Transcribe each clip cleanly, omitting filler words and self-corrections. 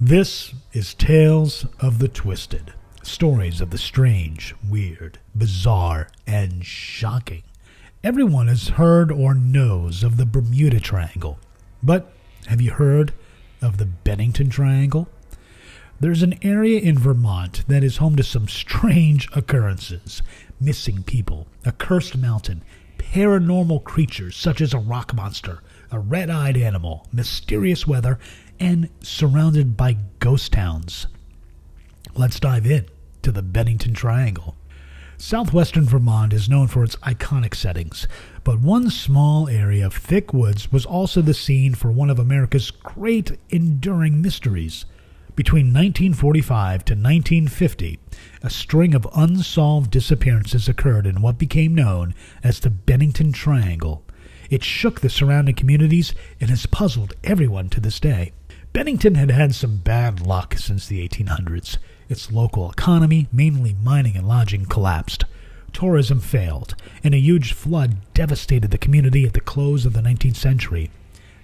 This is Tales of the Twisted, stories of the strange, weird, bizarre, and shocking. Everyone has heard or knows of the Bermuda Triangle, but have you heard of the Bennington Triangle? There's an area in Vermont that is home to some strange occurrences. Missing people, a cursed mountain, paranormal creatures such as a rock monster, a red-eyed animal, mysterious weather, and surrounded by ghost towns. Let's dive in to the Bennington Triangle. Southwestern Vermont is known for its iconic settings, but one small area of thick woods was also the scene for one of America's great enduring mysteries. Between 1945 to 1950, a string of unsolved disappearances occurred in what became known as the Bennington Triangle. It shook the surrounding communities and has puzzled everyone to this day. Bennington had had some bad luck since the 1800s. Its local economy, mainly mining and lodging, collapsed. Tourism failed, and a huge flood devastated the community at the close of the 19th century.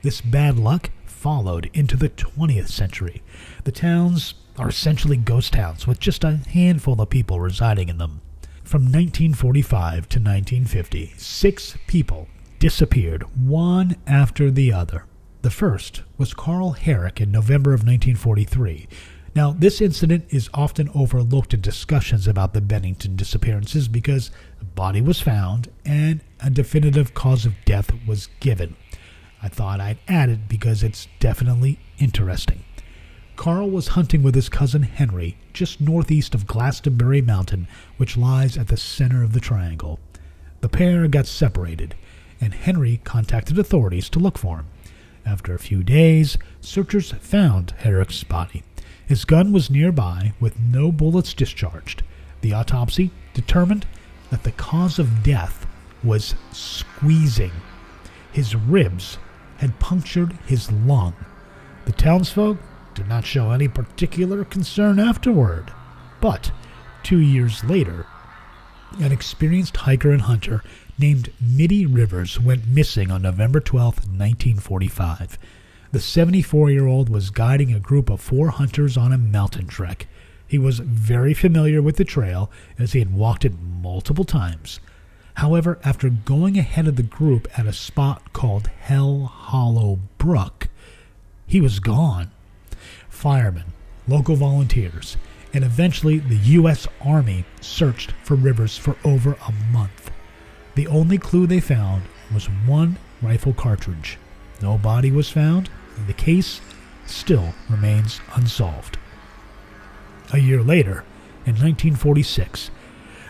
This bad luck followed into the 20th century. The towns are essentially ghost towns with just a handful of people residing in them. From 1945 to 1950, 6 people disappeared, one after the other. The first was Carl Herrick in November of 1943. Now, this incident is often overlooked in discussions about the Bennington disappearances because a body was found and a definitive cause of death was given. I thought I'd add it because it's definitely interesting. Carl was hunting with his cousin Henry just northeast of Glastonbury Mountain, which lies at the center of the triangle. The pair got separated, and Henry contacted authorities to look for him. After a few days, searchers found Herrick's body. His gun was nearby with no bullets discharged. The autopsy determined that the cause of death was squeezing. His ribs had punctured his lung. The townsfolk did not show any particular concern afterward. But 2 years later, an experienced hiker and hunter named Mitty Rivers went missing on November 12, 1945. The 74-year-old was guiding a group of 4 hunters on a mountain trek. He was very familiar with the trail as he had walked it multiple times. However, after going ahead of the group at a spot called Hell Hollow Brook, he was gone. Firemen, local volunteers, and eventually the U.S. Army searched for Rivers for over a month. The only clue they found was one rifle cartridge. No body was found, and the case still remains unsolved. A year later, in 1946,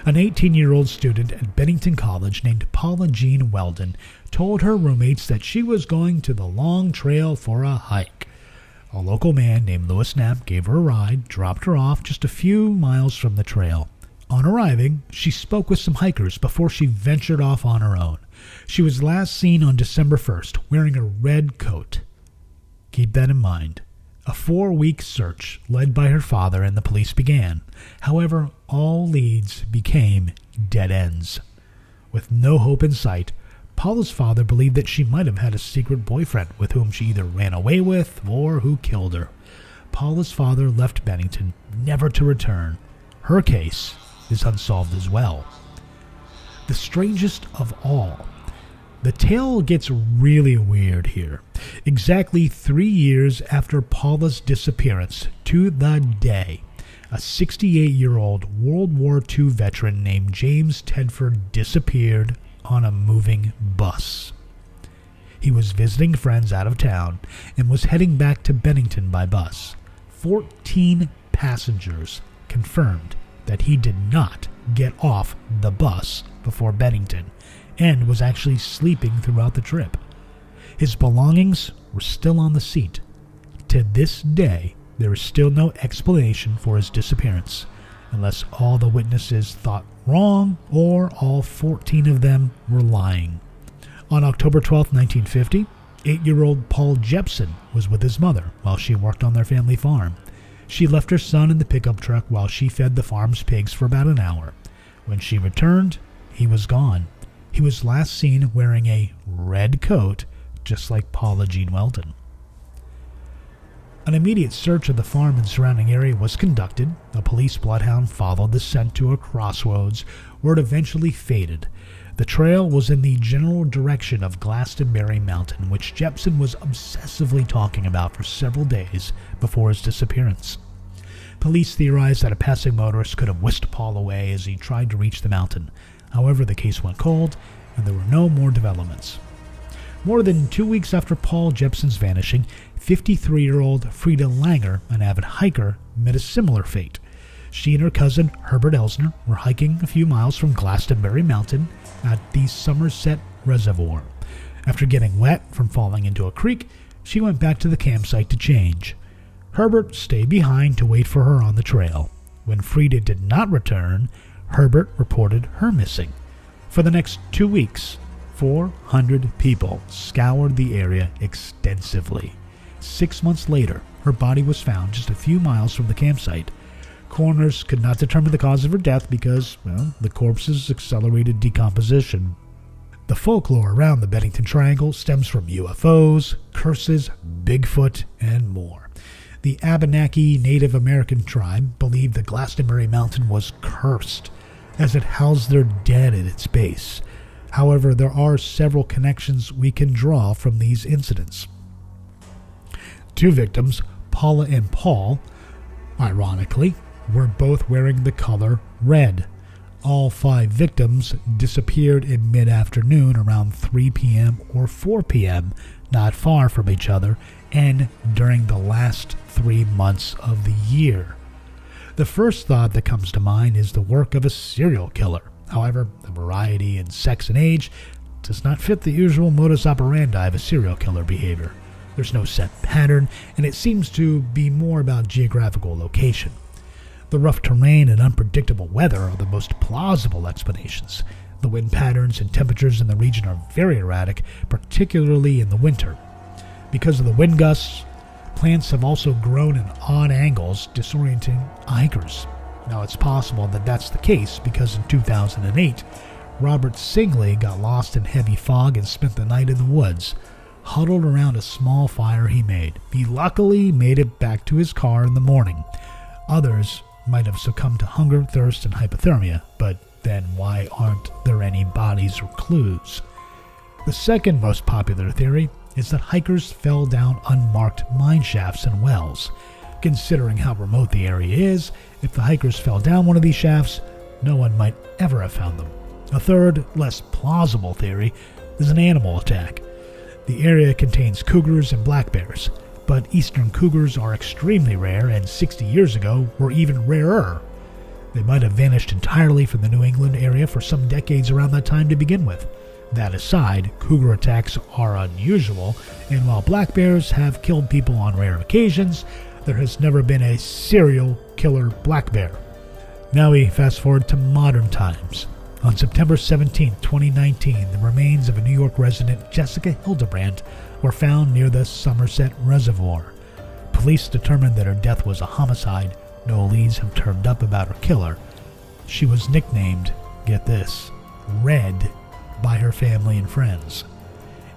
an 18-year-old student at Bennington College named Paula Jean Weldon told her roommates that she was going to the Long Trail for a hike. A local man named Louis Knapp gave her a ride, dropped her off just a few miles from the trail. On arriving, she spoke with some hikers before she ventured off on her own. She was last seen on December 1st, wearing a red coat. Keep that in mind. A 4-week search led by her father and the police began. However, all leads became dead ends. With no hope in sight, Paula's father believed that she might have had a secret boyfriend with whom she either ran away with or who killed her. Paula's father left Bennington, never to return. Her case is unsolved as well. The strangest of all, the tale gets really weird here. Exactly 3 years after Paula's disappearance, to the day, a 68-year-old World War II veteran named James Tedford disappeared on a moving bus. He was visiting friends out of town and was heading back to Bennington by bus. 14 passengers confirmed that he did not get off the bus before Bennington and was actually sleeping throughout the trip. His belongings were still on the seat. To this day, there is still no explanation for his disappearance, unless all the witnesses thought wrong or all 14 of them were lying. On October 12, 1950, 8-year-old Paul Jepson was with his mother while she worked on their family farm. She left her son in the pickup truck while she fed the farm's pigs for about an hour. When she returned, he was gone. He was last seen wearing a red coat, just like Paula Jean Weldon. An immediate search of the farm and surrounding area was conducted. A police bloodhound followed the scent to a crossroads where it eventually faded. The trail was in the general direction of Glastonbury Mountain, which Jepson was obsessively talking about for several days before his disappearance. Police theorized that a passing motorist could have whisked Paul away as he tried to reach the mountain. However, the case went cold, and there were no more developments. More than 2 weeks after Paul Jepson's vanishing, 53-year-old Frida Langer, an avid hiker, met a similar fate. She and her cousin, Herbert Elsner, were hiking a few miles from Glastonbury Mountain at the Somerset Reservoir. After getting wet from falling into a creek, she went back to the campsite to change. Herbert stayed behind to wait for her on the trail. When Frida did not return, Herbert reported her missing. For the next 2 weeks, 400 people scoured the area extensively. 6 months later, her body was found just a few miles from the campsite. Coroners could not determine the cause of her death because, the corpse's accelerated decomposition. The folklore around the Bennington Triangle stems from UFOs, curses, Bigfoot, and more. The Abenaki Native American tribe believed that Glastonbury Mountain was cursed, as it housed their dead at its base. However, there are several connections we can draw from these incidents. 2 victims, Paula and Paul, ironically, were both wearing the color red. All 5 victims disappeared in mid-afternoon around 3 p.m. or 4 p.m., not far from each other, and during the last 3 months of the year. The first thought that comes to mind is the work of a serial killer. However, the variety in sex and age does not fit the usual modus operandi of a serial killer behavior. There's no set pattern, and it seems to be more about geographical location. The rough terrain and unpredictable weather are the most plausible explanations. The wind patterns and temperatures in the region are very erratic, particularly in the winter. Because of the wind gusts, plants have also grown in odd angles, disorienting hikers. Now, it's possible that that's the case because in 2008, Robert Singley got lost in heavy fog and spent the night in the woods, huddled around a small fire he made. He luckily made it back to his car in the morning. Others might have succumbed to hunger, thirst, and hypothermia, but then why aren't there any bodies or clues? The second most popular theory is that hikers fell down unmarked mine shafts and wells. Considering how remote the area is, if the hikers fell down one of these shafts, no one might ever have found them. A third, less plausible theory is an animal attack. The area contains cougars and black bears, but eastern cougars are extremely rare and 60 years ago were even rarer. They might have vanished entirely from the New England area for some decades around that time to begin with. That aside, cougar attacks are unusual, and while black bears have killed people on rare occasions, there has never been a serial killer black bear. Now we fast forward to modern times. On September 17, 2019, the remains of a New York resident, Jessica Hildebrand, were found near the Somerset Reservoir. Police determined that her death was a homicide. No leads have turned up about her killer. She was nicknamed, get this, Red, by her family and friends.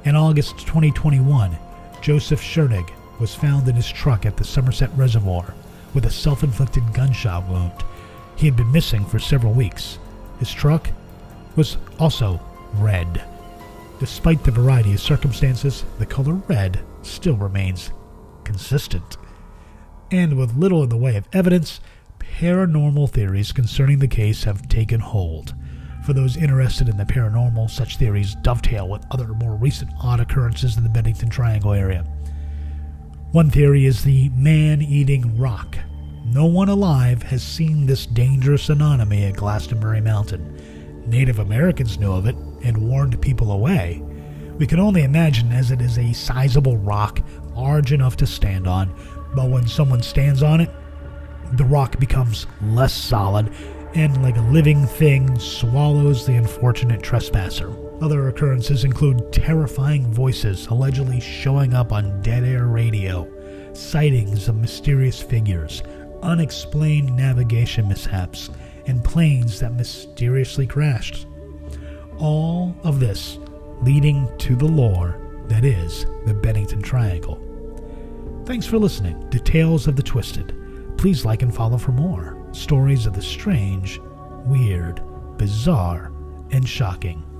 In August 2021, Joseph Schernig was found in his truck at the Somerset Reservoir with a self-inflicted gunshot wound. He had been missing for several weeks. His truck was also red. Despite the variety of circumstances, the color red still remains consistent. And with little in the way of evidence, paranormal theories concerning the case have taken hold. For those interested in the paranormal, such theories dovetail with other more recent odd occurrences in the Bennington Triangle area. One theory is the man-eating rock. No one alive has seen this dangerous anomaly at Glastonbury Mountain. Native Americans knew of it and warned people away. We can only imagine, as it is a sizable rock large enough to stand on, but when someone stands on it, the rock becomes less solid and, like a living thing, swallows the unfortunate trespasser. Other occurrences include terrifying voices allegedly showing up on dead-air radio, sightings of mysterious figures, unexplained navigation mishaps, and planes that mysteriously crashed. All of this leading to the lore that is the Bennington Triangle. Thanks for listening to Tales of the Twisted. Please like and follow for more stories of the strange, weird, bizarre, and shocking.